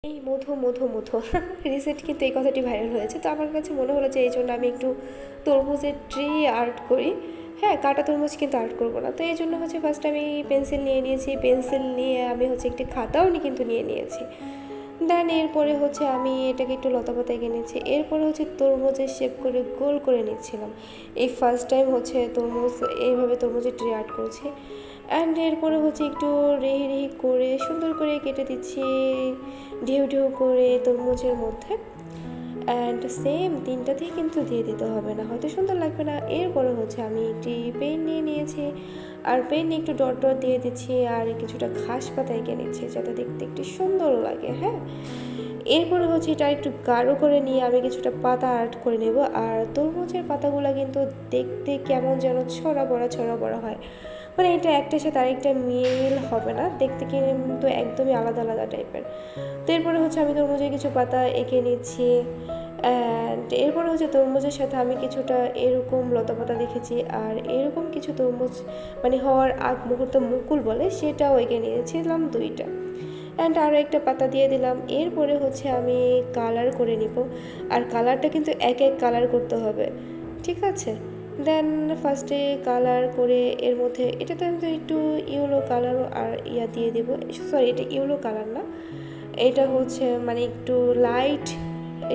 এই মধু মধু মধু রিসেন্ট কিন্তু এই কথাটি ভাইরাল হয়েছে, তো আমার কাছে মনে হলো যে এই জন্য আমি একটু তরমুজের ট্রি আর্ট করি। হ্যাঁ, কাটা তরমুজ কিন্তু আর্ট করবো না, তো এই জন্য হচ্ছে ফার্স্ট আমি পেন্সিল নিয়ে নিয়েছি, পেন্সিল নিয়ে আমি হচ্ছে একটি খাতাও কিন্তু নিয়ে নিয়েছি। দেন এরপরে হচ্ছে আমি এটাকে একটু লতাপাতা এঁকে নিচ্ছি, এরপরে হচ্ছে তরমুজের শেপ করে গোল করে নিচ্ছিলাম। এই ফার্স্ট টাইম হচ্ছে তরমুজ এইভাবে তরমুজের ট্রি আর্ট করছি। অ্যান্ড এরপরে হচ্ছে একটু রেহি রেহি করে সুন্দর করে কেটে দিচ্ছি ঢেউ ঢেউ করে তরমুজের মধ্যে। অ্যান্ড সেম তিনটাতেই কিন্তু দিয়ে দিতে হবে, না হয়তো সুন্দর লাগবে না। এরপরে হচ্ছে আমি একটি পেন নিয়ে নিয়েছি, আর পেন নিয়ে একটু ডট ডট দিয়ে দিচ্ছি, আর কিছুটা ঘাস পাতা এঁকে নিচ্ছি যাতে দেখতে একটু সুন্দর লাগে। হ্যাঁ, এরপরে হচ্ছে এটা একটু গাঢ় করে নিয়ে আমি কিছুটা পাতা আর্ট করে নেব। আর তরমুজের পাতাগুলো কিন্তু দেখতে কেমন যেন ছড়া বড়া হয়, মানে এটা একটার সাথে আরেকটা মিল হবে না, দেখতে কিন্তু একদমই আলাদা আলাদা টাইপের। তো এরপরে হচ্ছে আমি তরমুজের কিছু পাতা এঁকে নিচ্ছি। অ্যান্ড এরপরে হচ্ছে তরমুজের সাথে আমি কিছুটা এরকম লতাপাতা দেখেছি, আর এরকম কিছু তরমুজ মানে হওয়ার আগ মুহূর্ত মুকুল বলে সেটাও এঁকে নিয়েছিলাম দুইটা। অ্যান্ড আরও একটা পাতা দিয়ে দিলাম। এরপরে হচ্ছে আমি কালার করে নিব, আর কালারটা কিন্তু এক এক কালার করতে হবে, ঠিক আছে? দেন ফার্স্টে কালার করে এর মধ্যে এটাতে আমি তো একটু ইয়েলো কালার আর দিয়ে দেবো। সরি, এটা ইয়েলো কালার না, এটা হচ্ছে মানে একটু লাইট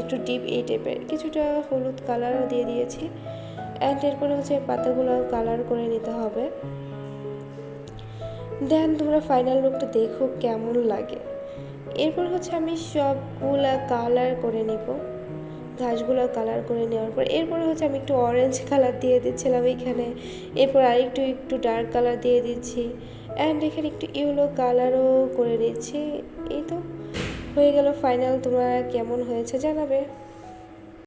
একটু ডিপ এই টাইপের কিছুটা হলুদ কালারও দিয়ে দিয়েছি। অ্যান্ড এরপরে হচ্ছে পাতাগুলো কালার করে নিতে হবে। দেন তোমরা ফাইনাল লুকটা দেখো কেমন লাগে। এরপর হচ্ছে আমি সবগুলা কালার করে নিব, ঘাসগুলো কালার করে নেওয়ার পর এরপরে হচ্ছে আমি একটু অরেঞ্জ কালার দিয়ে দিচ্ছিলাম এখানে, এরপর আরেকটু একটু ডার্ক কালার দিয়ে দিচ্ছি। অ্যান্ড এখানে একটু ইয়েলো কালারও করে নিচ্ছি। এই তো হয়ে গেল ফাইনাল। তোমরা কেমন হয়েছে জানাবে।